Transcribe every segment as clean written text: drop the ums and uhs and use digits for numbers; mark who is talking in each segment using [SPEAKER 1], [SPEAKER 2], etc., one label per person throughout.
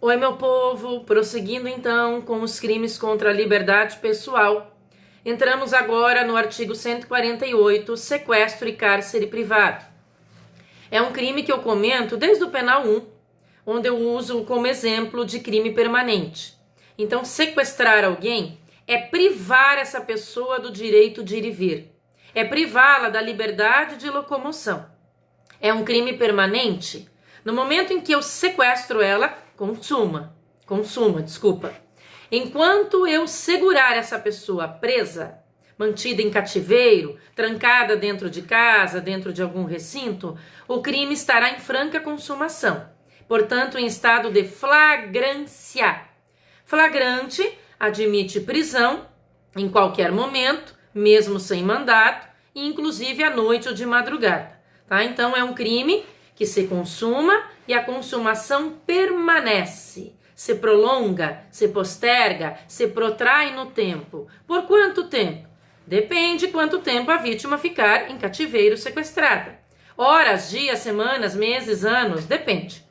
[SPEAKER 1] Oi, meu povo, prosseguindo então com os crimes contra a liberdade pessoal. Entramos agora no artigo 148, sequestro e cárcere privado. É um crime que eu comento desde o penal 1, onde eu uso como exemplo de crime permanente. Então, sequestrar alguém é privar essa pessoa do direito de ir e vir, é privá-la da liberdade de locomoção. É um crime permanente no momento em que eu sequestro ela, consuma, desculpa. Enquanto eu segurar essa pessoa presa, mantida em cativeiro, trancada dentro de casa, dentro de algum recinto, o crime estará em franca consumação, portanto em estado de flagrância. Flagrante admite prisão em qualquer momento, mesmo sem mandato, e inclusive à noite ou de madrugada. Tá? Então é um crime que se consuma e a consumação permanece, se prolonga, se posterga, se protrai no tempo. Por quanto tempo? Depende quanto tempo a vítima ficar em cativeiro sequestrada. Horas, dias, semanas, meses, anos, depende.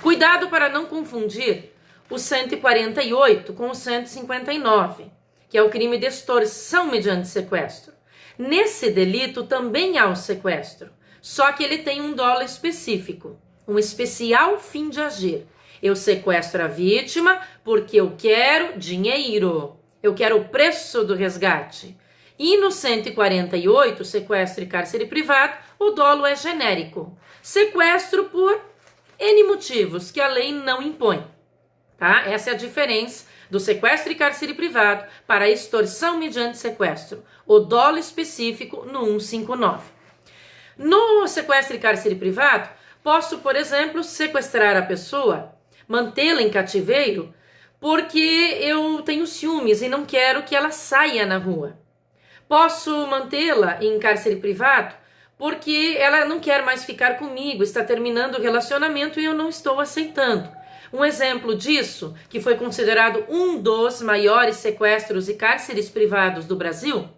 [SPEAKER 1] Cuidado para não confundir o 148 com o 159, que é o crime de extorsão mediante sequestro. Nesse delito também há o sequestro, só que ele tem um dolo específico, um especial fim de agir. Eu sequestro a vítima porque eu quero dinheiro, eu quero o preço do resgate. E no 148, sequestro e cárcere privado, o dolo é genérico. Sequestro por N motivos que a lei não impõe. Tá? Essa é a diferença do sequestro e cárcere privado para a extorsão mediante sequestro. O dolo específico no 159. No sequestro e cárcere privado, posso, por exemplo, sequestrar a pessoa, mantê-la em cativeiro, porque eu tenho ciúmes e não quero que ela saia na rua. Posso mantê-la em cárcere privado porque ela não quer mais ficar comigo, está terminando o relacionamento e eu não estou aceitando. Um exemplo disso, que foi considerado um dos maiores sequestros e cárceres privados do Brasil,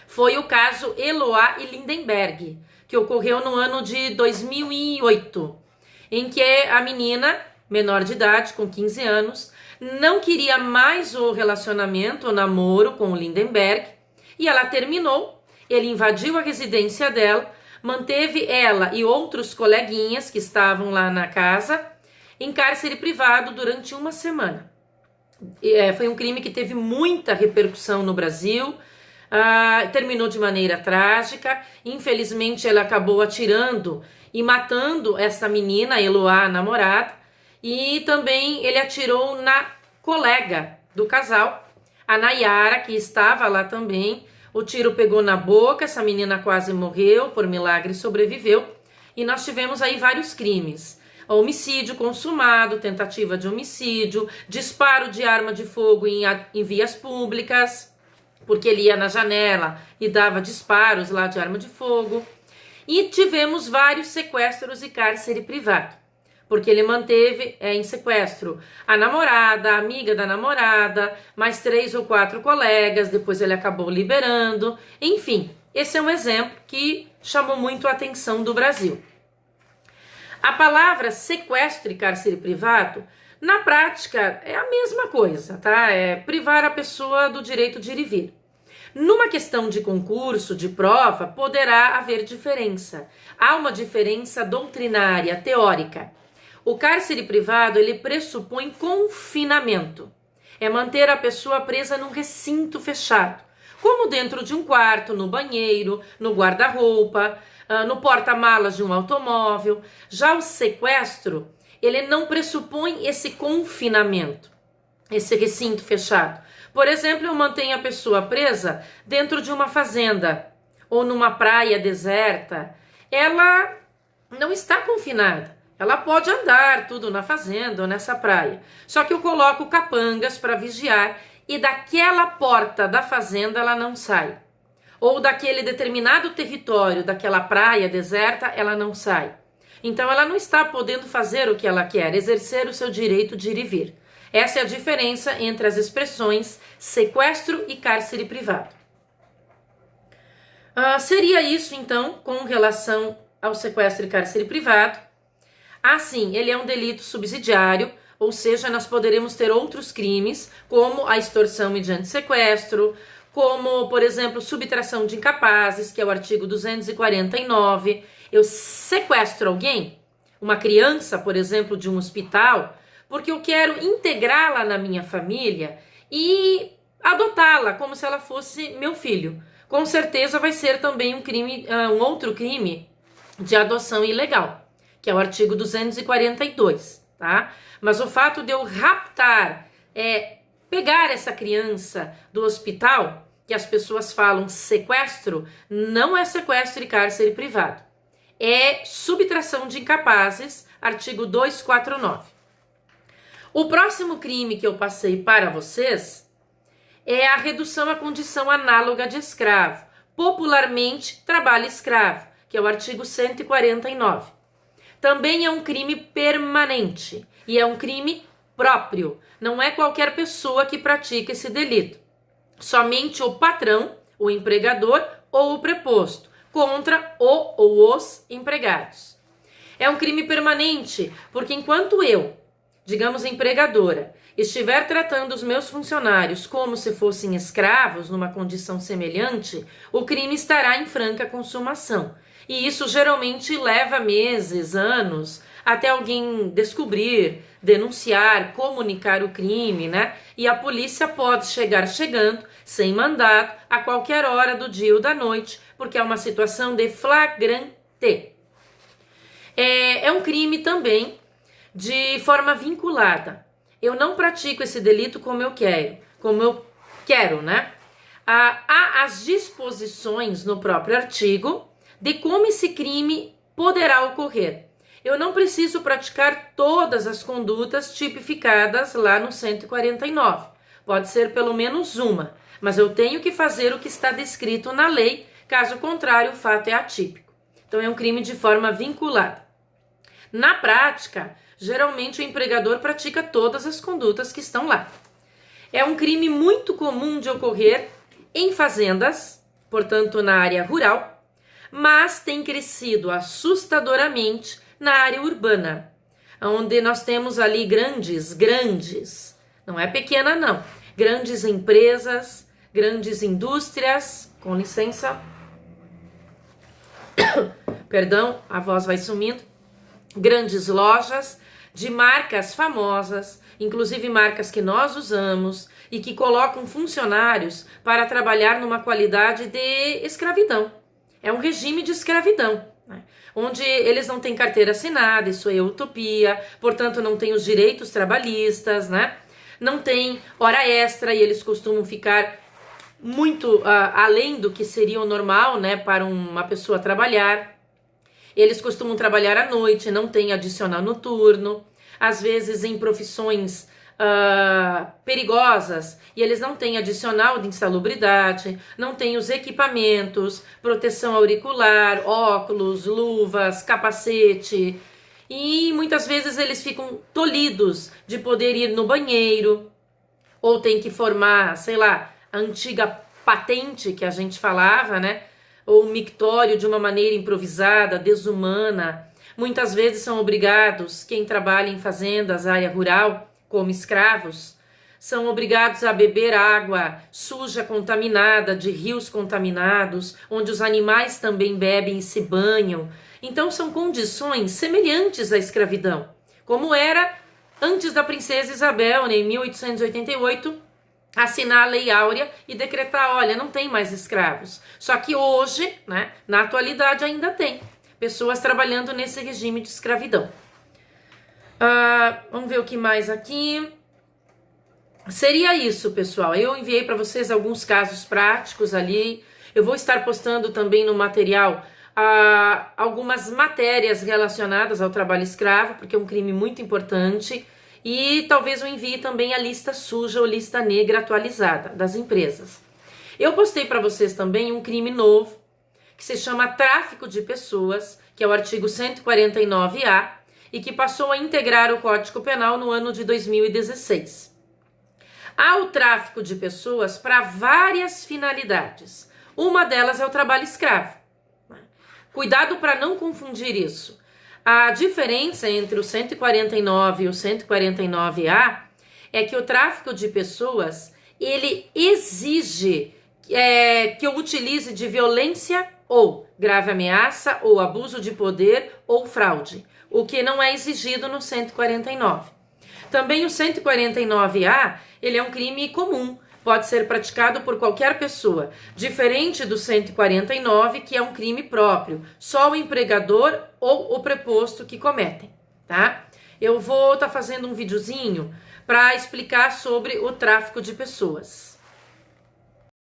[SPEAKER 1] foi o caso Eloá e Lindenberg, que ocorreu no ano de 2008, em que a menina, menor de idade, com 15 anos, não queria mais o relacionamento, o namoro com o Lindenberg, e ela terminou. Ele invadiu a residência dela, manteve ela e outros coleguinhas que estavam lá na casa em cárcere privado durante uma semana. Foi um crime que teve muita repercussão no Brasil, terminou de maneira trágica. Infelizmente, ela acabou atirando e matando essa menina, a Eloá, a namorada, e também ele atirou na colega do casal, a Nayara, que estava lá também. O tiro pegou na boca, essa menina quase morreu, por milagre sobreviveu, e nós tivemos aí vários crimes. Homicídio consumado, tentativa de homicídio, disparo de arma de fogo em vias públicas, porque ele ia na janela e dava disparos lá de arma de fogo. E tivemos vários sequestros e cárcere privado, porque ele manteve em sequestro a namorada, a amiga da namorada, mais 3 ou 4 colegas, depois ele acabou liberando. Enfim, esse é um exemplo que chamou muito a atenção do Brasil. A palavra sequestro e cárcere privado, na prática, é a mesma coisa, tá? É privar a pessoa do direito de ir e vir. Numa questão de concurso, de prova, poderá haver diferença. Há uma diferença doutrinária, teórica. O cárcere privado, ele pressupõe confinamento. É manter a pessoa presa num recinto fechado, como dentro de um quarto, no banheiro, no guarda-roupa, no porta-malas de um automóvel. Já o sequestro, ele não pressupõe esse confinamento, esse recinto fechado. Por exemplo, eu mantenho a pessoa presa dentro de uma fazenda ou numa praia deserta. Ela não está confinada. Ela pode andar tudo na fazenda ou nessa praia. Só que eu coloco capangas para vigiar e daquela porta da fazenda ela não sai. Ou daquele determinado território, daquela praia deserta, ela não sai. Então ela não está podendo fazer o que ela quer, exercer o seu direito de ir e vir. Essa é a diferença entre as expressões sequestro e cárcere privado. Seria isso então com relação ao sequestro e cárcere privado. Sim, ele é um delito subsidiário, Ou seja, nós poderemos ter outros crimes, como a extorsão mediante sequestro, como, por exemplo, subtração de incapazes, que é o artigo 249. Eu sequestro alguém, uma criança, por exemplo, de um hospital, porque eu quero integrá-la na minha família e adotá-la como se ela fosse meu filho. Com certeza vai ser também um crime, um outro crime de adoção ilegal, que é o artigo 242, tá? Mas o fato de eu raptar, pegar essa criança do hospital, que as pessoas falam sequestro, não é sequestro e cárcere privado. É subtração de incapazes, artigo 249. O próximo crime que eu passei para vocês é a redução à condição análoga de escravo, popularmente trabalho escravo, que é o artigo 149. Também é um crime permanente e é um crime próprio. Não é qualquer pessoa que pratica esse delito. Somente o patrão, o empregador ou o preposto, contra o ou os empregados. É um crime permanente, porque enquanto eu, digamos empregadora, estiver tratando os meus funcionários como se fossem escravos numa condição semelhante, o crime estará em franca consumação. E isso geralmente leva meses, anos, até alguém descobrir, denunciar, comunicar o crime, né? E a polícia pode chegar chegando, sem mandato, a qualquer hora do dia ou da noite, porque é uma situação de flagrante. É um crime também de forma vinculada. Eu não pratico esse delito como eu quero, né? Há as disposições no próprio artigo de como esse crime poderá ocorrer. Eu não preciso praticar todas as condutas tipificadas lá no 149. Pode ser pelo menos uma, mas eu tenho que fazer o que está descrito na lei, caso contrário, o fato é atípico. Então é um crime de forma vinculada. Na prática, geralmente o empregador pratica todas as condutas que estão lá. É um crime muito comum de ocorrer em fazendas, portanto na área rural, mas tem crescido assustadoramente na área urbana, onde nós temos ali grandes, não é pequena não, grandes empresas, grandes indústrias, com licença, perdão, a voz vai sumindo, grandes lojas de marcas famosas, inclusive marcas que nós usamos e que colocam funcionários para trabalhar numa qualidade de escravidão. É um regime de escravidão, né? Onde eles não têm carteira assinada, isso é utopia, portanto não têm os direitos trabalhistas, né? Não tem hora extra e eles costumam ficar muito além do que seria o normal, né, para uma pessoa trabalhar. Eles costumam trabalhar à noite, não tem adicional noturno, às vezes em profissões perigosas, e eles não têm adicional de insalubridade, não têm os equipamentos, proteção auricular, óculos, luvas, capacete, e muitas vezes eles ficam tolhidos de poder ir no banheiro, ou tem que formar, sei lá, a antiga patente que a gente falava, né? Ou mictório de uma maneira improvisada, desumana. Muitas vezes são obrigados, quem trabalha em fazendas, área rural, como escravos, são obrigados a beber água suja, contaminada, de rios contaminados, onde os animais também bebem e se banham. Então são condições semelhantes à escravidão, como era antes da princesa Isabel, né, em 1888, assinar a Lei Áurea e decretar, olha, não tem mais escravos. Só que hoje, né, na atualidade ainda tem pessoas trabalhando nesse regime de escravidão. Vamos ver o que mais aqui. Seria isso, pessoal. Eu enviei para vocês alguns casos práticos ali. Eu vou estar postando também no material algumas matérias relacionadas ao trabalho escravo, porque é um crime muito importante. E talvez eu envie também a lista suja ou lista negra atualizada das empresas. Eu postei para vocês também um crime novo, que se chama tráfico de pessoas, que é o artigo 149A, e que passou a integrar o Código Penal no ano de 2016. Há o tráfico de pessoas para várias finalidades. Uma delas é o trabalho escravo. Cuidado para não confundir isso. A diferença entre o 149 e o 149A é que o tráfico de pessoas, ele exige que eu utilize de violência ou grave ameaça ou abuso de poder ou fraude, o que não é exigido no 149. Também o 149A, ele é um crime comum, pode ser praticado por qualquer pessoa, diferente do 149, que é um crime próprio, só o empregador ou o preposto que cometem, tá? Eu vou estar fazendo um videozinho para explicar sobre o tráfico de pessoas.